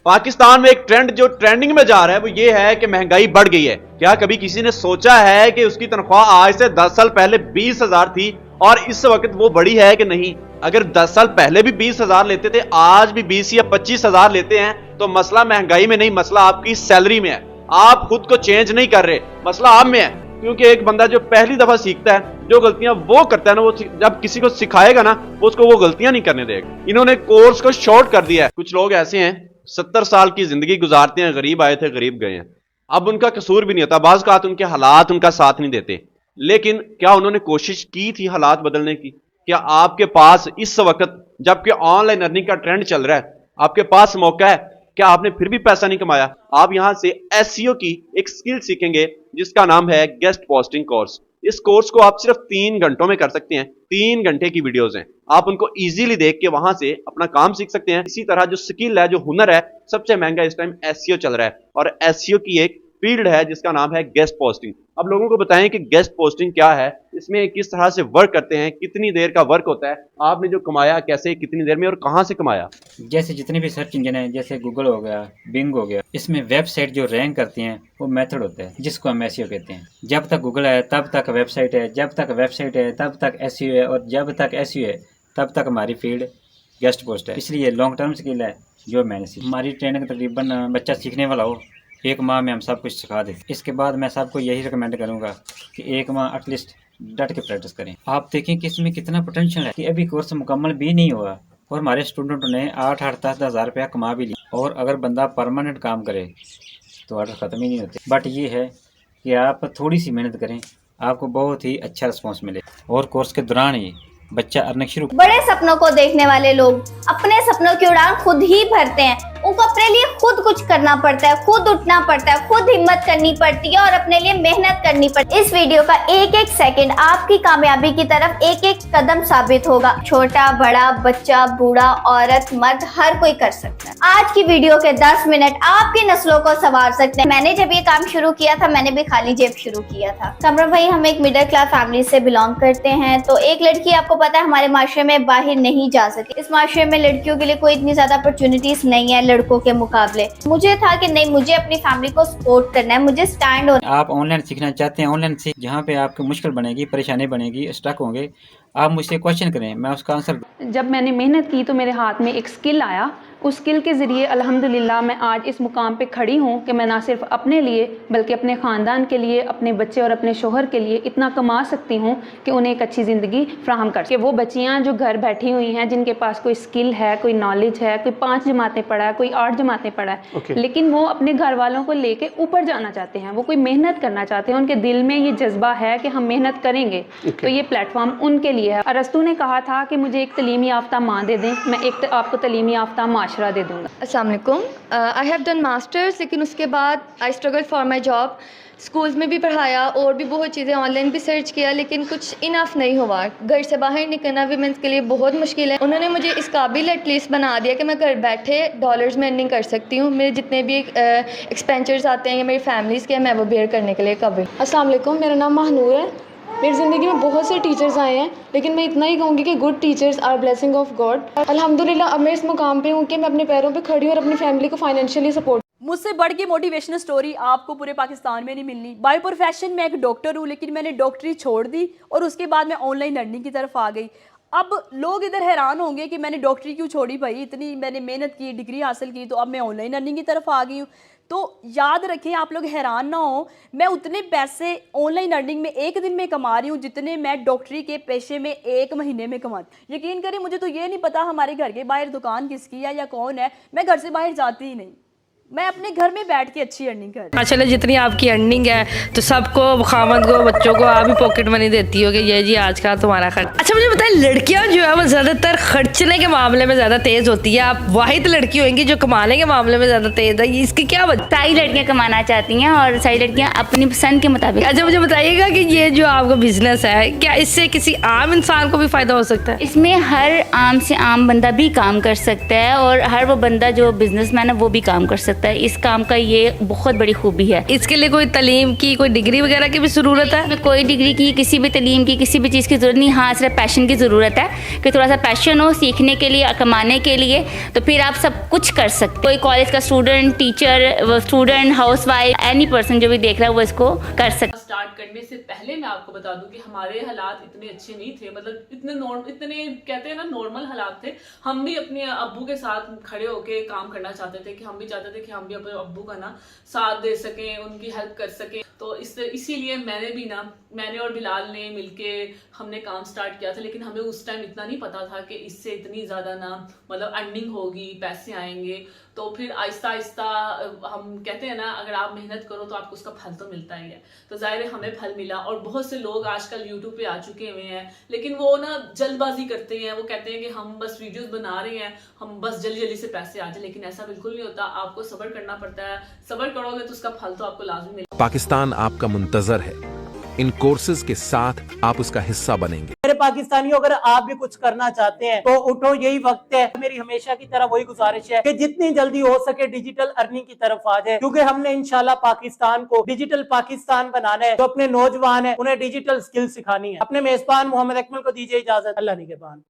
पाकिस्तान में एक ट्रेंड जो ट्रेंडिंग में जा रहा है वो ये है कि महंगाई बढ़ गई है। क्या कभी किसी ने सोचा है कि उसकी तनख्वाह आज से 10 साल पहले 20,000 थी और इस वक्त वो बढ़ी है कि नहीं? अगर 10 साल पहले भी 20,000 लेते थे, आज भी 20 या 25,000 लेते हैं, तो मसला महंगाई में नहीं, मसला आपकी सैलरी में है। आप खुद को चेंज नहीं कर रहे, मसला आप में है। क्योंकि एक बंदा जो पहली दफा सीखता है, जो गलतियां वो करता है ना, वो जब किसी को सिखाएगा ना, वो उसको वो गलतियां नहीं करने देगा। इन्होंने कोर्स को शॉर्ट कर दिया है। कुछ लोग ऐसे हैं 70 साल की जिंदगी गुजारते हैं, गरीब आए थे गरीब गए हैं। अब उनका कसूर भी नहीं होता, बाज़ औक़ात उनके हालात उनका साथ नहीं देते, लेकिन क्या उन्होंने कोशिश की थी हालात बदलने की? क्या आपके पास इस वक्त जबकि ऑनलाइन अर्निंग का ट्रेंड चल रहा है, आपके पास मौका है, क्या आपने फिर भी पैसा नहीं कमाया? आप यहां से एसईओ की एक स्किल सीखेंगे जिसका नाम है गेस्ट पोस्टिंग कोर्स। इस कोर्स को आप सिर्फ 3 घंटों में कर सकते हैं। 3 घंटे की वीडियोस हैं, आप उनको इजीली देख के वहां से अपना काम सीख सकते हैं। इसी तरह जो स्किल है, जो हुनर है, सबसे महंगा इस टाइम एसईओ चल रहा है और एसईओ की एक फील्ड है जिसका नाम है गेस्ट पोस्टिंग। अब लोगों को बताएं कि गेस्ट पोस्टिंग क्या है, इसमें किस तरह से वर्क करते हैं, कितनी देर का वर्क होता है, आपने जो कमाया कैसे, कितनी देर में और कहां से कमाया। जैसे जितने भी सर्च इंजन है, जैसे गूगल हो गया, बिंग हो गया, इसमें वेबसाइट जो रैंक करती हैं वो मेथड होता है जिसको हम एसईओ कहते हैं। जब तक गूगल है तब तक वेबसाइट है, जब तक वेबसाइट है तब तक एसईओ है, और जब तक एसईओ है तब तक हमारी फील्ड गेस्ट पोस्ट है। इसलिए लॉन्ग टर्म स्किल है जो मैंने सीखी। हमारी ट्रेनिंग तकरीबन बच्चा सीखने वाला हो 1 माह में हम सब कुछ सिखा दें। इसके बाद मैं सबको यही रिकमेंड करूंगा कि 1 माह एटलीस्ट डट के प्रैक्टिस करें। आप देखें कि इसमें कितना पोटेंशियल है कि अभी कोर्स मुकम्मल भी नहीं हुआ और हमारे स्टूडेंटों ने 8-8, 10-10 हज़ार रुपया कमा भी लिया। और अगर बंदा परमानेंट काम करे तो ऑर्डर ख़त्म ही नहीं होते। बट ये है कि आप थोड़ी सी मेहनत करें, आपको बहुत ही अच्छा रिस्पॉन्स मिले। और कोर्स के दौरान ही बच्चा अर्निंग शुरू। बड़े सपनों को देखने वाले लोग अपने सपनों की उड़ान खुद ही भरते हैं। उनको अपने लिए खुद कुछ करना पड़ता है, खुद उठना पड़ता है, खुद हिम्मत करनी पड़ती है और अपने लिए मेहनत करनी पड़ती है। इस वीडियो का एक एक सेकंड आपकी कामयाबी की तरफ एक एक कदम साबित होगा। छोटा बड़ा, बच्चा, बूढ़ा, औरत, मर्द, हर कोई कर सकता है। आज की वीडियो के 10 मिनट आपकी नस्लों को संवार सकते हैं। मैंने जब ये काम शुरू किया था, मैंने भी खाली जेब शुरू किया था। कमर भाई, हम एक मिडिल क्लास फैमिली से बिलोंग करते हैं। तो एक लड़की, आपको पता है, हमारे माशरे में बाहर नहीं जा सके। इस माशरे में लड़कियों के लिए कोई इतनी ज्यादा अपॉर्चुनिटीज नहीं है लड़कों के मुकाबले। मुझे था कि नहीं, मुझे अपनी फैमिली को सपोर्ट करना है, मुझे स्टैंड होना। आप ऑनलाइन सीखना चाहते हैं, ऑनलाइन सीख। जहाँ पे आपको मुश्किल बनेगी, परेशानी बनेगी, स्टक होंगे, आप मुझसे क्वेश्चन करें, मैं उसका आंसर। जब मैंने मेहनत की तो मेरे हाथ में एक स्किल आया। उस स्किल के ज़रिए अल्हम्दुलिल्लाह मैं आज इस मुकाम पे खड़ी हूँ कि मैं ना सिर्फ अपने लिए बल्कि अपने ख़ानदान के लिए, अपने बच्चे और अपने शोहर के लिए इतना कमा सकती हूँ कि उन्हें एक अच्छी ज़िंदगी फ्राहम कर सके। वो बच्चियाँ जो घर बैठी हुई हैं, जिनके पास कोई स्किल है, कोई नॉलेज है, कोई 5 जमातें पढ़ा है, कोई 8 जमातें पढ़ा है, लेकिन वो अपने घर वालों को लेके ऊपर जाना चाहते हैं, वो कोई मेहनत करना चाहते हैं, उनके दिल में ये जज्बा है कि हम मेहनत करेंगे, तो ये प्लेटफॉर्म उनके लिए है। अरस्तू ने कहा था कि मुझे एक तलीमी याफ्ता माँ दे दें, मैं एक आपको तलीमी याफ्ता माशरा दे दूँगा। अस्सलाम वालेकुम। आई हैव डन मास्टर्स, लेकिन उसके बाद I struggle for my job. Schools में भी पढ़ाया और भी बहुत चीज़ें, ऑनलाइन भी सर्च किया, लेकिन कुछ इनफ नहीं हुआ। घर से बाहर निकलना वीमेंस के लिए बहुत मुश्किल है। उन्होंने मुझे इस काबिल एटलीस्ट बना दिया कि मैं घर बैठे डॉलर्स में अर्निंग कर सकती हूँ। मेरे जितने भी एक्सपेंचर्स आते हैं या मेरी फैमिलीज़ के, मैं वो बेयर करने के लिए काबिल। अस्सलाम वालेकुम, मेरा नाम महानूर है। मेरी ज़िंदगी में बहुत से टीचर्स आए हैं, लेकिन मैं इतना ही कहूँगी कि good teachers are blessing of God. अल्हम्दुलिल्लाह अब मैं इस मुकाम पे हूँ कि मैं अपने पैरों पे खड़ी हूँ और अपनी फैमिली को फाइनेंशियली सपोर्ट। मुझसे बढ़ के मोटिवेशनल स्टोरी आपको पूरे पाकिस्तान में नहीं मिलनी। बाय प्रोफेशन मैं एक डॉक्टर हूँ, लेकिन मैंने डॉक्टरी छोड़ दी और उसके बाद मैं ऑनलाइन लर्निंग की तरफ आ गई। अब लोग इधर हैरान होंगे कि मैंने डॉक्टरी क्यों छोड़ी भाई, इतनी मैंने मेहनत की, डिग्री हासिल की, तो अब मैं ऑनलाइन लर्निंग की तरफ आ गई हूँ। तो याद रखें, आप लोग हैरान ना हो, मैं उतने पैसे ऑनलाइन अर्निंग में एक दिन में कमा रही हूँ जितने मैं डॉक्टरी के पेशे में 1 महीने में कमाती। यकीन करें, मुझे तो ये नहीं पता हमारे घर के बाहर दुकान किसकी है या कौन है, मैं घर से बाहर जाती ही नहीं, मैं अपने घर में बैठ के अच्छी अर्निंग कर। माशाल्लाह जितनी आपकी अर्निंग है तो सबको, खामद को, बच्चों को आप भी पॉकेट मनी देती हो कि ये जी आज का तुम्हारा खर्च। अच्छा मुझे बताएं, लड़कियां जो है वो ज़्यादातर खर्चने के मामले में ज़्यादा तेज़ होती है। आप वाहिद लड़की होंगी जो कमाने के मामले में ज़्यादा तेज़ है, इसकी क्या वजह? सारी लड़कियाँ कमाना चाहती हैं और सारी लड़कियाँ अपनी पसंद के मुताबिक। अच्छा मुझे बताइएगा कि ये जो आपका बिजनेस है, क्या इससे किसी आम इंसान को भी फ़ायदा हो सकता है? इसमें हर आम से आम बंदा भी काम कर सकता है और हर वो बंदा जो बिजनेसमैन है वो भी काम कर सकता है। सकता है। इस काम का ये बहुत बड़ी खूबी है। इसके लिए कोई तालीम की, कोई डिग्री वगैरह की भी ज़रूरत है? इसमें कोई डिग्री की, किसी भी तालीम की, किसी भी चीज़ की ज़रूरत नहीं। हाँ, सिर्फ पैशन की ज़रूरत है कि थोड़ा सा पैशन हो सीखने के लिए, कमाने के लिए, तो फिर आप सब कुछ कर सकते। कोई कॉलेज का student, teacher, student, housewife, any person जो भी देख रहा है वो इसको कर सकता। स्टार्ट करने से पहले मैं आपको बता दूं कि हमारे हालात इतने अच्छे नहीं थे, मतलब इतने कहते हैं ना नॉर्मल हालात थे। हम भी अपने अब्बू के साथ खड़े होके काम करना चाहते थे कि हम भी चाहते थे कि हम भी अपने अब्बू का ना साथ दे सकें, उनकी हेल्प कर सकें। तो इसीलिए मैंने और बिलाल ने मिलके हमने काम स्टार्ट किया था। लेकिन हमें उस टाइम इतना नहीं पता था कि इससे इतनी ज़्यादा ना मतलब अर्निंग होगी, पैसे आएंगे। तो फिर आहिस्ता आहिस्ता हम कहते हैं ना, अगर आप मेहनत करो तो आपको उसका फल तो मिलता ही है। तो जाहिर है हमें फल मिला। और बहुत से लोग आजकल यूट्यूब पे आ चुके हुए हैं, लेकिन वो ना जल्दबाजी करते हैं। वो कहते हैं कि हम बस वीडियोस बना रहे हैं, हम बस जल्दी जल्दी से पैसे आ जाए, लेकिन ऐसा बिल्कुल नहीं होता। आपको सब्र करना पड़ता है। सब्र करोगे तो उसका फल तो आपको लाजमी मिलेगा। पाकिस्तान आपका मुंतजर है। इन कोर्सेज के साथ आप उसका हिस्सा बनेंगे। मेरे पाकिस्तानियों, अगर आप भी कुछ करना चाहते हैं तो उठो, यही वक्त है। मेरी हमेशा की तरह वही गुजारिश है कि जितनी जल्दी हो सके डिजिटल अर्निंग की तरफ आ जाए, क्योंकि हमने इंशाल्लाह पाकिस्तान को डिजिटल पाकिस्तान बनाना है। जो अपने नौजवान है उन्हें डिजिटल स्किल सिखानी है। अपने मेजबान मोहम्मद अकमल को दीजिए इजाजत। अल्लाह निगहबान।